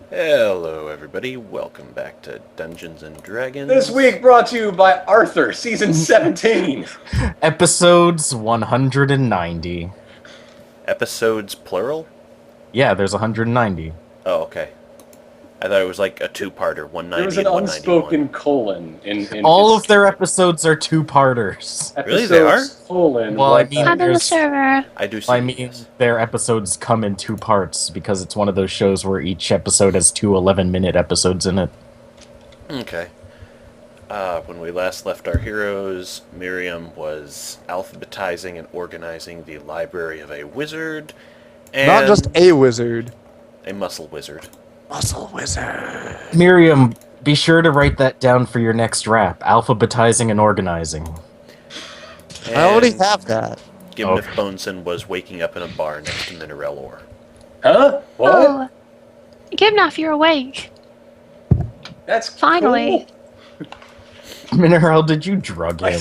Hello, everybody. Welcome back to Dungeons and Dragons. This week brought to you by Arthur, Season 17. Episodes 190. Episodes plural? Yeah, there's 190. Oh, okay. I thought it was like a two-parter, 190 There was an and 191. unspoken colon in All his of their episodes are two-parters. Really, they are? Colon. Well, I what- mean, Under the there's- server. I do see I mean, these. their episodes come in two parts because it's one of those shows where each episode has two 11-minute episodes in it. Okay. When we last left our heroes, Miriam was alphabetizing and organizing the library of a wizard, and Not just a wizard. a muscle wizard. Muscle wizard. Miriam, be sure to write that down for your next rap. Alphabetizing and organizing. I already And have that. Gimnif Okay. Boneson was waking up in a bar next to Mineral Ore. Huh? What? Oh, Gibnoff, you're awake. That's Finally. cool. Mineral, did you drug I him?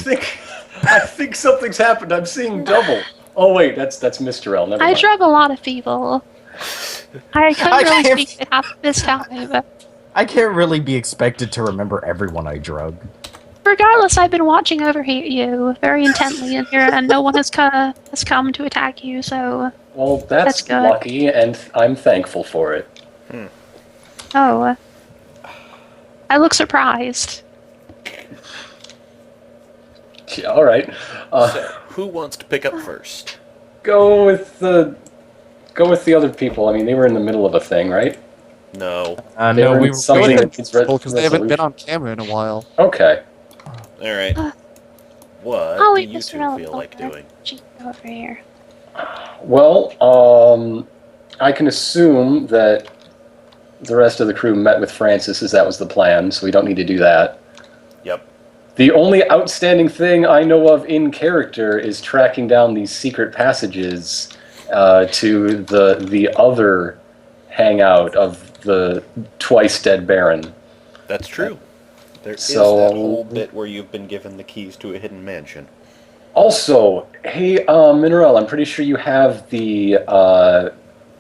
think something's happened. I'm seeing double. Oh wait, that's Mr. L. Never I mind. drug a lot of people. I couldn't I really can't- speak it half this time, but I can't really be expected to remember everyone I drug. regardless, I've been watching over you very intently in here, and no one has come to attack you, so... Well, That's that's good. lucky, and I'm thankful for it. Oh. I look surprised. Yeah, all right. So, who wants to pick up first? Go with the other people. I mean, they were in the middle of a thing, right? No. They No, were we in were something waiting. against Because they haven't been resolution. on camera in a while. Okay. Alright. Uh, What I'll do leave you Mr. two L feel like over. doing? Gee, over here. Well, I can assume that the rest of the crew met with Francis, as that was the plan, so we don't need to do that. Yep. The only outstanding thing I know of in character is tracking down these secret passages to the other hangout of the twice dead Baron. That's true. There is So- that whole bit where you've been given the keys to a hidden mansion. Also, hey, Mineral, I'm pretty sure you have the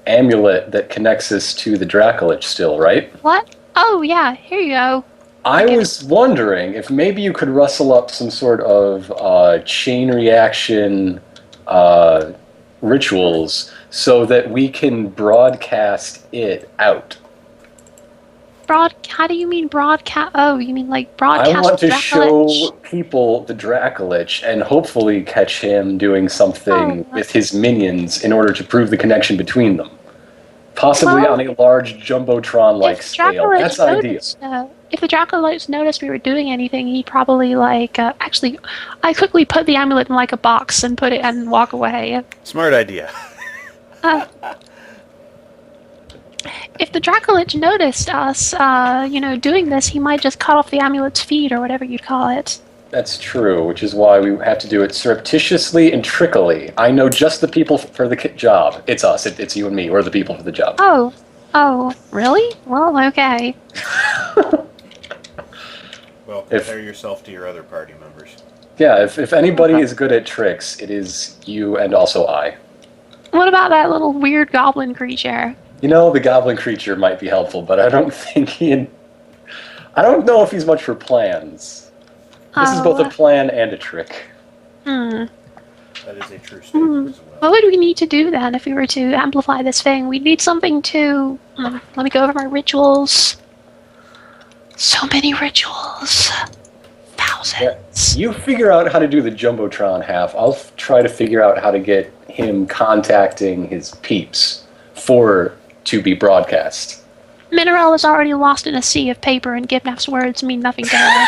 amulet that connects us to the Dracolich still, right? What? Oh, yeah, here you go. I Okay. was wondering if maybe you could rustle up some sort of chain reaction rituals so that we can broadcast it out. How do you mean broadcast? Oh, you mean like I broadcast want to Dracolich? show people the Dracolich and hopefully catch him doing something Oh. with his minions in order to prove the connection between them. Possibly Well, on a large Jumbotron-like If scale. Dracolich That's ideal. noticed, if the Dracolich noticed we were doing anything, he'd probably actually, I quickly put the amulet in like a box and put it and walk away. Smart idea. Uh, if the Dracolich noticed us, doing this, he might just cut off the amulet's feet or whatever you'd call it. That's true, which is why we have to do it surreptitiously and trickily. I know just the people for the job. It's us. It's you and me. We're the people for the job. Oh, really? Well, okay. Well, If- compare yourself to your other party members. Yeah, if anybody is good at tricks, it is you and also I. What about that little weird goblin creature? You know, the goblin creature might be helpful, but I don't think I don't know if he's much for plans. This is both a plan and a trick. Hmm. That is a true statement as well. What would we need to do then if we were to amplify this thing? We'd need something to... let me go over my rituals. So many rituals. Thousands. You figure out how to do the Jumbotron half. I'll try to figure out how to get him contacting his peeps to be broadcast. Mineral is already lost in a sea of paper, and Gibnaf's words mean nothing to her.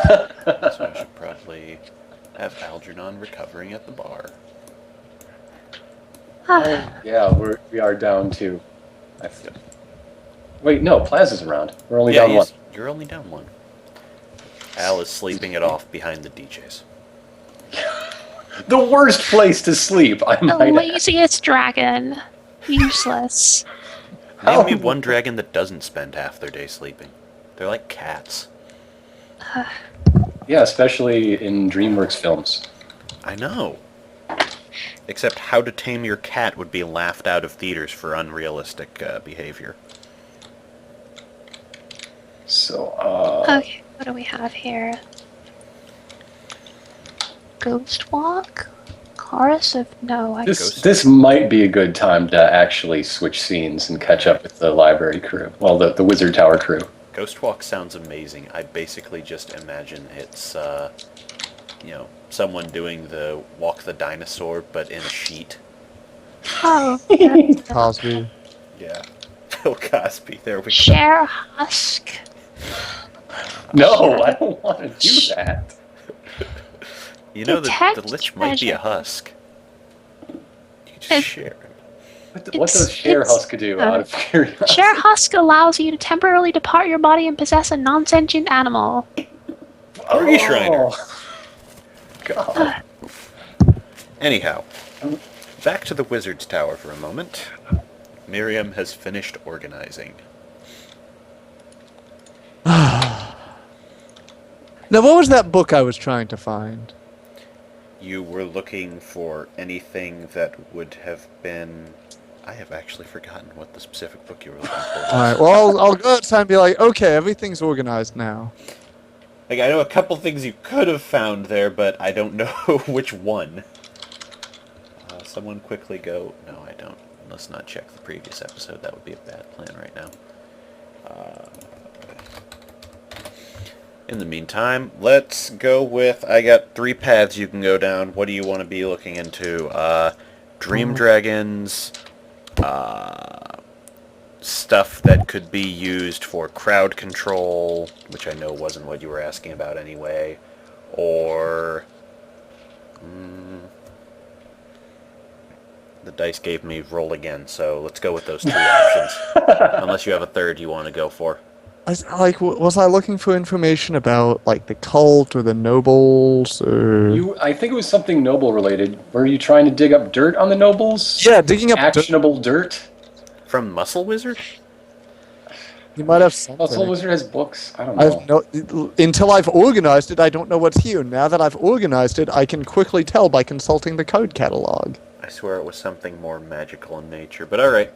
So I should probably have Algernon recovering at the bar. Yeah, we are down two. Wait, no, Plaza's around. We're only down one. You're only down one. Al is sleeping it off behind the DJs. The worst place to sleep, I The might add. laziest dragon. Useless. Name me Oh. one dragon that doesn't spend half their day sleeping. They're like cats. Yeah, especially in DreamWorks films. I know. Except How to Tame Your Cat would be laughed out of theaters for unrealistic behavior. So, Okay, what do we have here? Ghost Walk? Chorus of no. this might be a good time to actually switch scenes and catch up with the library crew. Well, the Wizard Tower crew. Ghost Walk sounds amazing. I basically just imagine it's, someone doing the Walk the Dinosaur, but in a sheet. Oh, yeah. Cosby. Yeah. Bill Cosby, there we go. Share Husk. No, I don't want to do that. You know, the Detect Lich might be a treasure. husk. You can just share him. What does Share Husk do, out of curiosity? Share Husk allows you to temporarily depart your body and possess a non-sentient animal. Orgy Shriner. God. Anyhow, back to the Wizard's Tower for a moment. Miriam has finished organizing. Now, what was that book I was trying to find? You were looking for anything that would have been... I have actually forgotten what the specific book you were looking for was. Alright, well, I'll go outside and be like, okay, everything's organized now. Like, I know a couple things you could have found there, but I don't know which one. Someone quickly go... No, I don't. Let's not check the previous episode. That would be a bad plan right now. In the meantime, let's go with... I got 3 paths you can go down. What do you want to be looking into? Dream dragons... stuff that could be used for crowd control, which I know wasn't what you were asking about anyway, or the dice gave me roll again, so let's go with those 2 options. Unless you have a third you want to go for. Was I looking for information about, like, the cult or the nobles, or... I think it was something noble related. Were you trying to dig up dirt on the nobles? Yeah, digging up actionable dirt. From Muscle Wizard? You might have something. Muscle Wizard has books. I don't know. Until I've organized it, I don't know what's here. Now that I've organized it, I can quickly tell by consulting the code catalog. I swear it was something more magical in nature, but alright.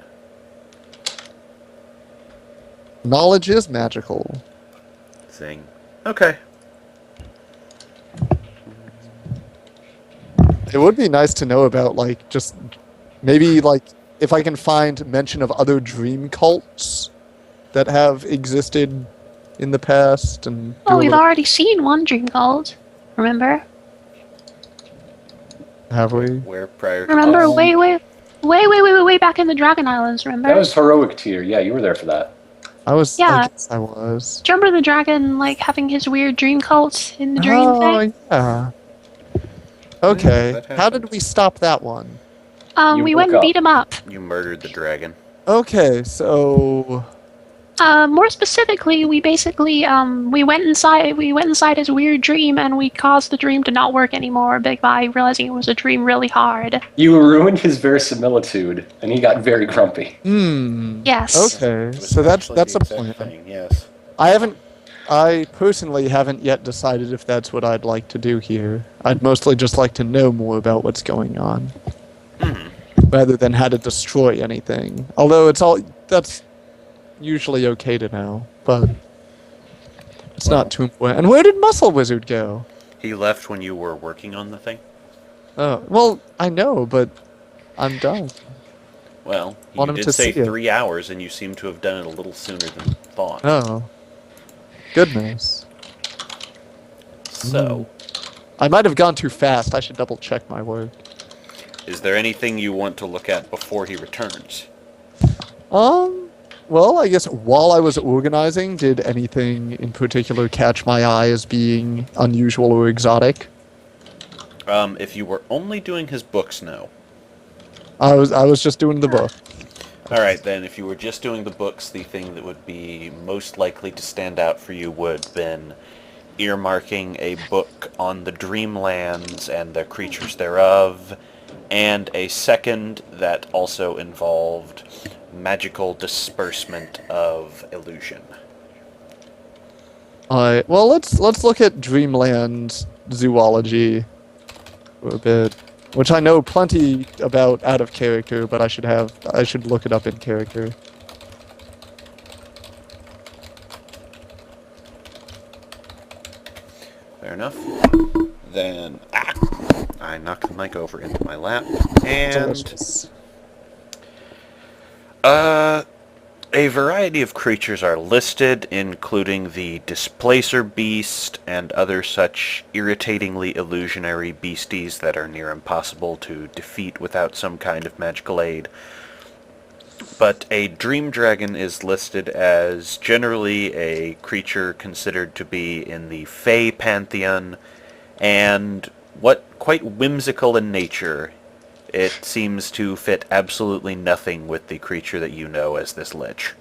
Knowledge is magical. Zing. Okay. It would be nice to know about, like, just maybe, like, if I can find mention of other dream cults that have existed in the past and... Oh, we've already seen one dream cult. Remember? Have we? Where prior to... Remember? Way back in the Dragon Islands, remember? That was heroic tier. Yeah, you were there for that. I was. Yeah. I guess I was. Do you remember the dragon, like, having his weird dream cult in the dream thing? Yeah. Okay. that How did we stop that one? You We woke went and up. beat him up. You murdered the dragon. Okay, so... More specifically, we basically we went inside his weird dream, and we caused the dream to not work anymore by realizing it was a dream really hard. You ruined his verisimilitude, and he got very grumpy. Yes. Okay, It was so that's actually a the exact plan. thing, yes. I personally haven't yet decided if that's what I'd like to do here. I'd mostly just like to know more about what's going on. Rather than how to destroy anything. Although that's usually okay to know, but it's not too important. And where did Muscle Wizard go? He left when you were working on the thing? Oh, well, I know, but I'm done. Well, you Want him did to say see it. 3 hours, and you seem to have done it a little sooner than thought. Oh. Goodness. So, I might have gone too fast. I should double check my work. is there anything you want to look at before he returns? Well, I guess while I was organizing, did anything in particular catch my eye as being unusual or exotic? If you were only doing his books, no. I was just doing the book. Alright then, if you were just doing the books, the thing that would be most likely to stand out for you would have been earmarking a book on the dreamlands and the creatures thereof, and a second that also involved magical disbursement of illusion. Alright, well, let's look at Dreamland zoology for a bit, which I know plenty about out of character, but I should look it up in character. Fair enough. Then, I knocked the mic over into my lap. And, Delicious. a variety of creatures are listed, including the Displacer Beast and other such irritatingly illusionary beasties that are near impossible to defeat without some kind of magical aid. But a Dream Dragon is listed as generally a creature considered to be in the Fey pantheon, and what quite whimsical in nature. It seems to fit absolutely nothing with the creature that you know as this Lich.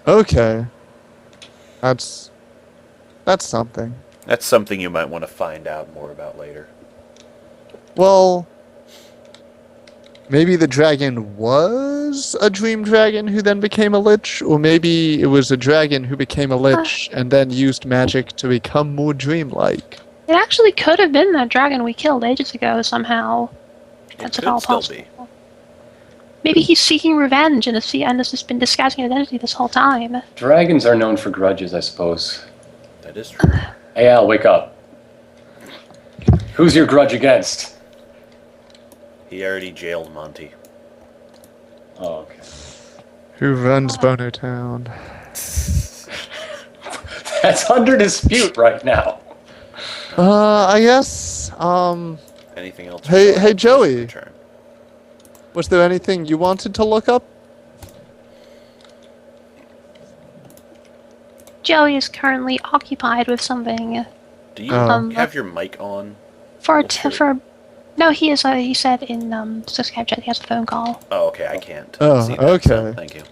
Okay. That's something. That's something you might want to find out more about later. Well, maybe the dragon was a dream dragon who then became a lich, or maybe it was a dragon who became a lich and then used magic to become more dreamlike. It actually could have been that dragon we killed ages ago somehow. That's It at all could still possible. Maybe he's seeking revenge and has just been disguising identity this whole time. Dragons are known for grudges, I suppose. That is true. Hey, Al, wake up. Who's your grudge against? He already jailed Monty. Oh, okay. Who runs Bono Town? That's under dispute right now. I guess, Anything else? Hey, Joey. Turn? Was there anything you wanted to look up? Joey is currently occupied with something. Do you Oh. have your mic on? No, he is. He said in Skype chat he has a phone call. Oh, okay, I can't. Oh, see that, so okay. thank you.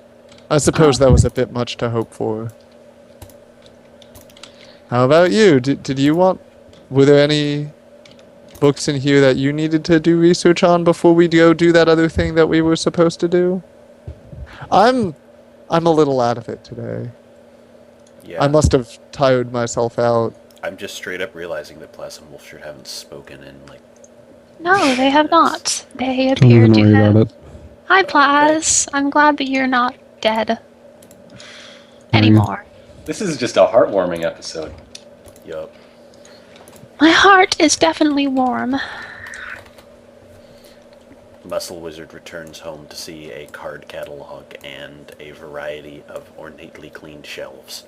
I suppose that was a bit much to hope for. How about you? Did you want... Were there any books in here that you needed to do research on before we go do that other thing that we were supposed to do? I'm a little out of it today. Yeah. I must have tired myself out. I'm just straight up realizing that Plas and Wolfshirt haven't spoken in, like... No, they have not. They appear Don't to worry have. about it. Hi, Plaz. I'm glad that you're not dead anymore. This is just a heartwarming episode. Yup. My heart is definitely warm. Muscle Wizard returns home to see a card catalog and a variety of ornately cleaned shelves.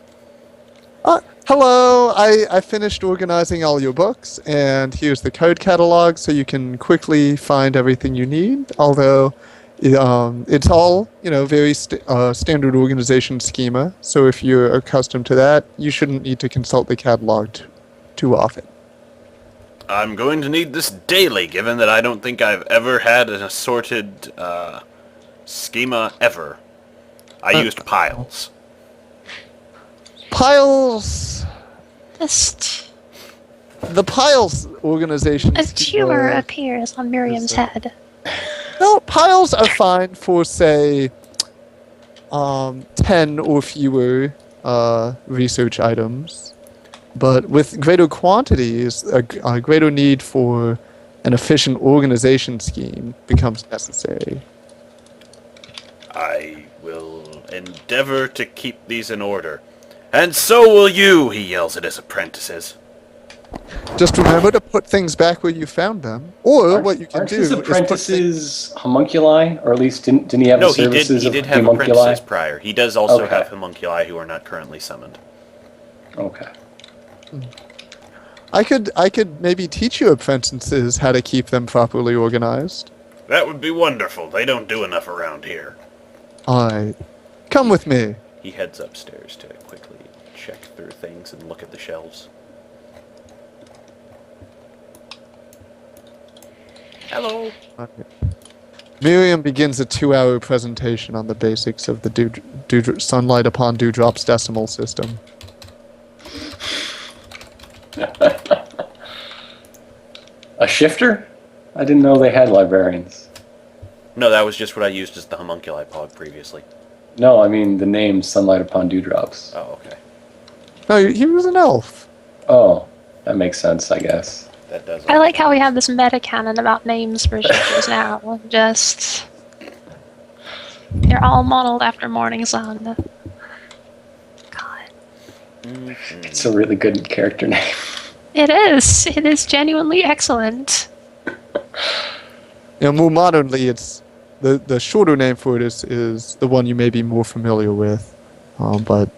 Hello! I finished organizing all your books, and here's the code catalog so you can quickly find everything you need, although it's all, very standard organization schema, so if you're accustomed to that, you shouldn't need to consult the catalog too often. I'm going to need this daily, given that I don't think I've ever had an assorted schema ever. I used piles. Piles... Just The Piles organization a schema... tumor appears on Miriam's head. No, piles are fine for, say, 10 or fewer research items. But with greater quantities, a greater need for an efficient organization scheme becomes necessary. I will endeavor to keep these in order. And so will you, he yells at his apprentices. Just remember to put things back where you found them. Or what you can Aren't do his is put apprentices homunculi? Or at least didn't he have No, the services he of did have homunculi? apprentices prior. He does also Okay. have homunculi who are not currently summoned. Okay. I could maybe teach you apprentices how to keep them properly organized. That would be wonderful. They don't do enough around here. Alright. Come with me. He heads upstairs to quickly check through things and look at the shelves. Hello. Miriam begins a 2-hour presentation on the basics of the sunlight upon dewdrops decimal system. A shifter? I didn't know they had librarians. No, that was just what I used as the homunculi pod previously. No, I mean the name Sunlight Upon Dewdrops. Oh, okay. No, he was an elf. Oh, that makes sense, I guess. That does. I like how we have this meta canon about names for shippers now. Just they're all modeled after Morning Sun. God. It's a really good character name. It is. It is genuinely excellent. More modernly, it's the shorter name for it is the one you may be more familiar with, but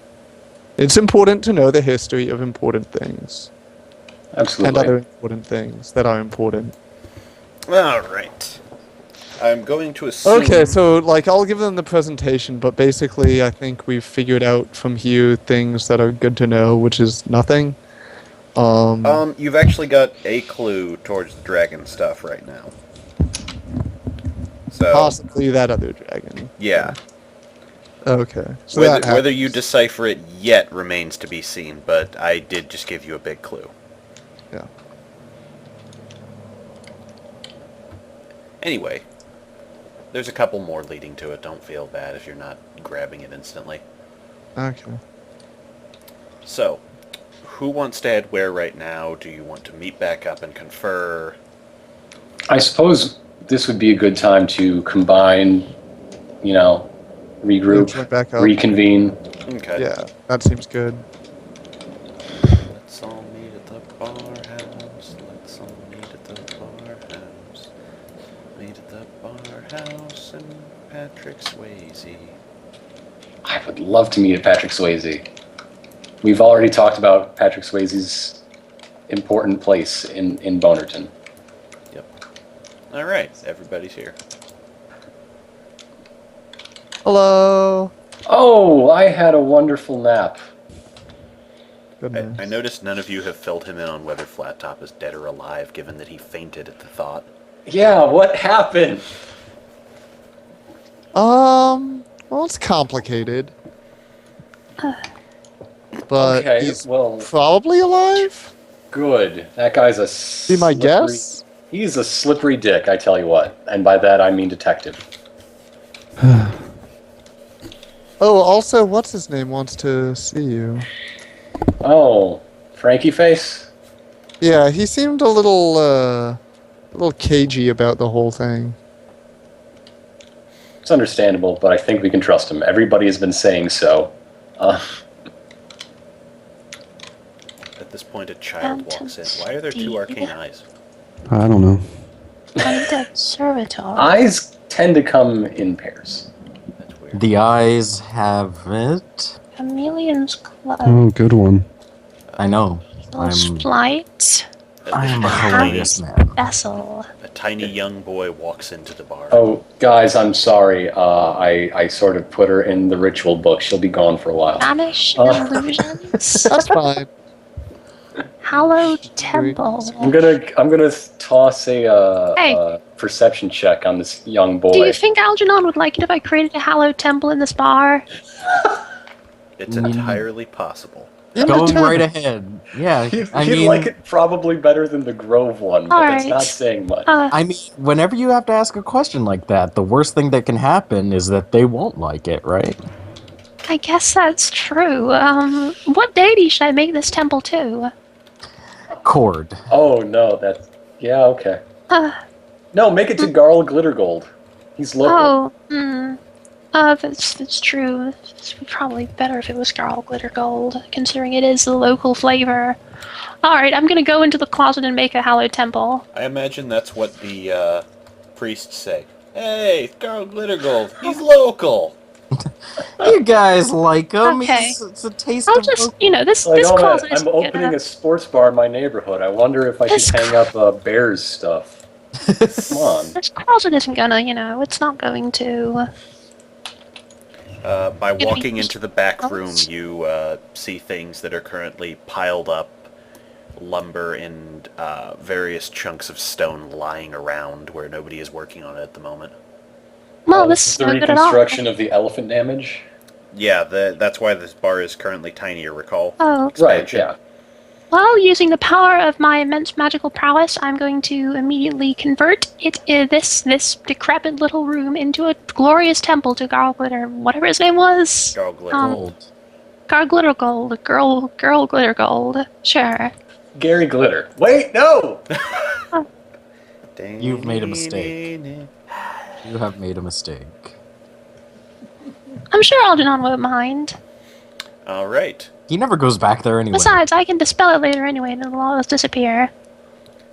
it's important to know the history of important things Absolutely. and other important things that are important. All right. I'm going to assume... Okay, so I'll give them the presentation, but basically I think we've figured out from here things that are good to know, which is nothing. You've actually got a clue towards the dragon stuff right now. So Possibly that other dragon. yeah. Okay. So Whether you decipher it yet remains to be seen, but I did just give you a big clue. Yeah. Anyway, there's a couple more leading to it. Don't feel bad if you're not grabbing it instantly. Okay. So, who wants to head where right now? Do you want to meet back up and confer? I suppose this would be a good time to combine, regroup, Join back up. reconvene. Okay. Yeah, that seems good. Let's all meet at the bar house. Let's all meet at the bar house. Meet at the bar house and Patrick Swayze. I would love to meet Patrick Swayze. We've already talked about Patrick Swayze's important place in Bonerton. Yep. Alright, everybody's here. Hello. Oh, I had a wonderful nap. Goodness. I noticed none of you have filled him in on whether Flat Top is dead or alive, given that he fainted at the thought. Yeah, what happened? Well, it's complicated. But Okay, he's well, probably alive? good. That guy's a Be my slippery- guess? He's a slippery dick, I tell you what. And by that, I mean detective. Oh, also, what's his name wants to see you. Oh, Frankie Face? Yeah, he seemed a little cagey about the whole thing. It's understandable, but I think we can trust him. Everybody has been saying so. At this point, a child walks in. Why are there two arcane eyes? I don't know. Undead servitor. Eyes tend to come in pairs. That's weird. The eyes have it. Chameleon's cloak. Oh, good one. I know. Splight. I am a A hilarious man. Vessel. tiny young boy walks into the bar. Oh, guys, I'm sorry. I sort of put her in the ritual book. She'll be gone for a while. Banish Oh. illusions. That's fine. Hallowed temple. I'm gonna toss a Hey. perception check on this young boy. Do you think Algernon would like it if I created a hallowed temple in this bar? It's entirely possible. Go right ahead. Yeah, He'd I mean, like it probably better than the Grove one, but that's Alright. not saying much. I mean, whenever you have to ask a question like that, the worst thing that can happen is that they won't like it, right? I guess that's true. What deity should I make this temple to? Cord. Oh no, that's okay. No, make it to Garl Glittergold. He's local. That's true. It's probably better if it was Garl Glitter Gold, considering it is the local flavor. Alright, I'm gonna go into the closet and make a hallowed temple. I imagine that's what the priests say. Hey, Carl Glittergold, he's local. You guys like him. Okay. It's a taste I'll of just, local- this Like, oh, closet man, is I'm opening a sports bar in my neighborhood. I wonder if I This should hang up Bears stuff. Come on. This closet isn't gonna, it's not going to. By Gonna be walking into the back room, else? you see things that are currently piled up, lumber and various chunks of stone lying around where nobody is working on it at the moment. Well, this is the no good at all. reconstruction of the elephant damage. Yeah, that's why this bar is currently tinier, recall? Oh. Right. Expansion. Yeah. Well, using the power of my immense magical prowess, I'm going to immediately convert this decrepit little room into a glorious temple to Garl Glitter, whatever his name was. Carl Glittergold. Gold. Garl Glitter Gold, girl Glitter Gold. Sure. Gary Glitter. Wait, no. You've made a mistake. You have made a mistake. I'm sure Algernon won't mind. All right. He never goes back there anyway. Besides, I can dispel it later anyway, and it'll all disappear.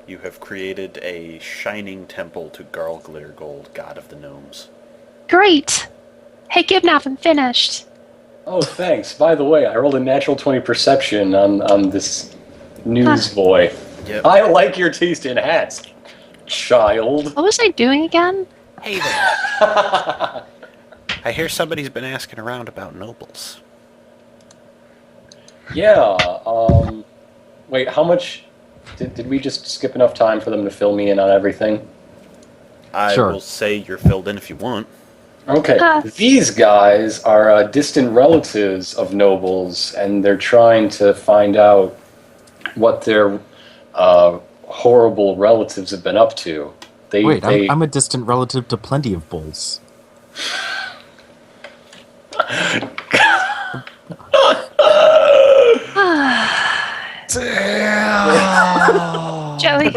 You have created a shining temple to Garl Glittergold, god of the gnomes. Great! Hey, Gibnav, I'm finished. Oh, thanks. By the way, I rolled a natural 20 perception on this newsboy. Yep. I like your taste in hats, child. What was I doing again? Hey there. I hear somebody's been asking around about nobles. Yeah, wait, how much... Did we just skip enough time for them to fill me in on everything? I Sure. will say you're filled in if you want. Okay, these guys are distant relatives of nobles, and they're trying to find out what their horrible relatives have been up to. Wait, I'm a distant relative to plenty of bulls. Joey,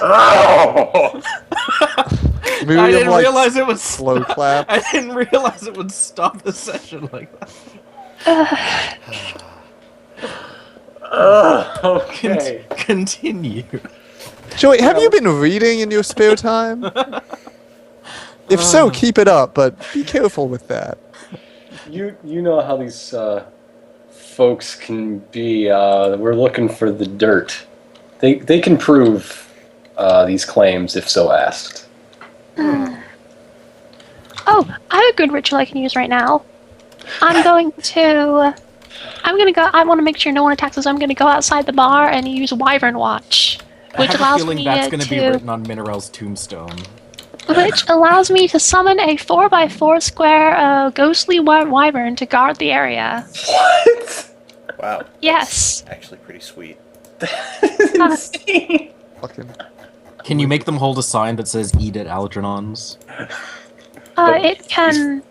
Oh! Maybe I didn't like, realize it was slow clap. I didn't realize it would stop the session like that. Okay. Continue. Joey, have you been reading in your spare time? If so, keep it up, but be careful with that. You know how these folks can be. We're looking for the dirt. They can prove these claims if so asked. Oh, I have a good ritual I can use right now. I want to make sure no one attacks us. I'm going to go outside the bar and use Wyvern Watch, which I have a allows feeling me that's going to be to, written on Mineral's tombstone. which allows me to summon a 4x4 square ghostly wyvern to guard the area. What? Wow. Yes. Actually pretty sweet. Insane. Fucking. Can you make them hold a sign that says "Eat at Algernon's"? It can.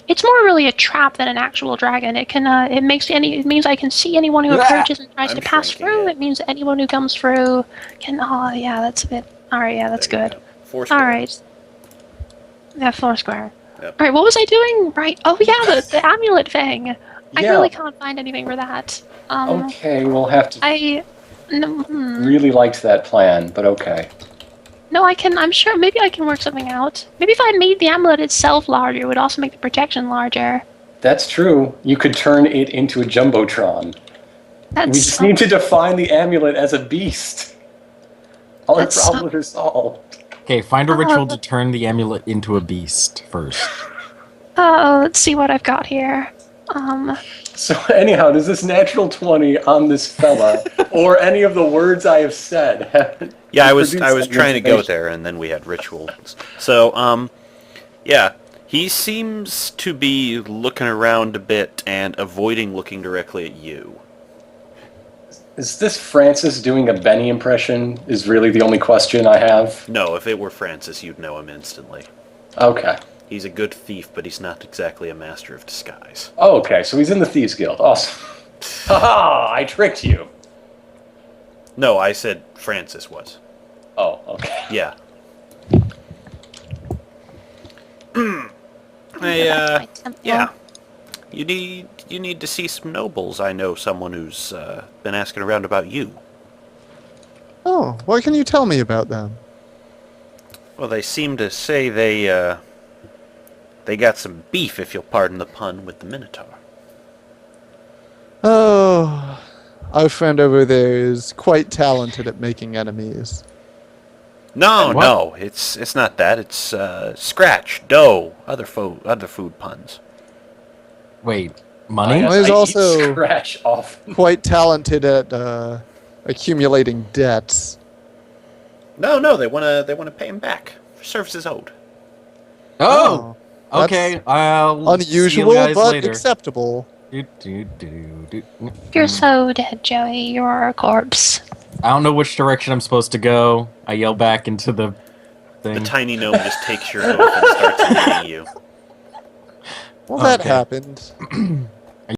It's more really a trap than an actual dragon. It can. It means I can see anyone who approaches and tries I'm to pass shrinking through. it. It means anyone who comes through can. Oh, yeah, that's a bit. All right, yeah, that's There you good. go. 4 square. All right. Yeah, 4 square. Yep. All right, what was I doing? Right. Oh yeah, the amulet thing. I Yeah. really can't find anything for that. Okay, we'll have to. No, Really liked that plan, but okay. no, I can. I'm sure. Maybe I can work something out. Maybe if I made the amulet itself larger, it would also make the protection larger. That's true. You could turn it into a jumbotron. That's We just need to define the amulet as a beast. All our That's problems are solved. Okay, find a ritual to turn the amulet into a beast first. Let's see what I've got here. So anyhow, does this natural 20 on this fella, or any of the words I have said? Yeah, I was produce that trying to go information? there, and then we had rituals. So, yeah, he seems to be looking around a bit and avoiding looking directly at you. Is this Francis doing a Benny impression? Is really the only question I have. No, if it were Francis, you'd know him instantly. Okay. He's a good thief, but he's not exactly a master of disguise. Oh, okay, so he's in the Thieves Guild. Awesome. Haha, I tricked you. No, I said Francis was. Oh, okay. Yeah. My temple. Yeah. You need to see some nobles. I know someone who's been asking around about you. Oh, what can you tell me about them? Well, they seem to say they got some beef, if you'll pardon the pun, with the Minotaur. Oh, our friend over there is quite talented at making enemies. No, What? no, it's not that. It's scratch, dough, other food puns. Wait, money? Well, he's I also- eat scratch off. Quite talented at accumulating debts. No, they wanna pay him back for services owed. Oh, that's okay. I'll unusual, see you guys but later. acceptable. You're so dead, Joey. You're a corpse. I don't know which direction I'm supposed to go. I yell back into the The thing. tiny gnome just takes your hoof and starts eating you. Well, that Okay. happened.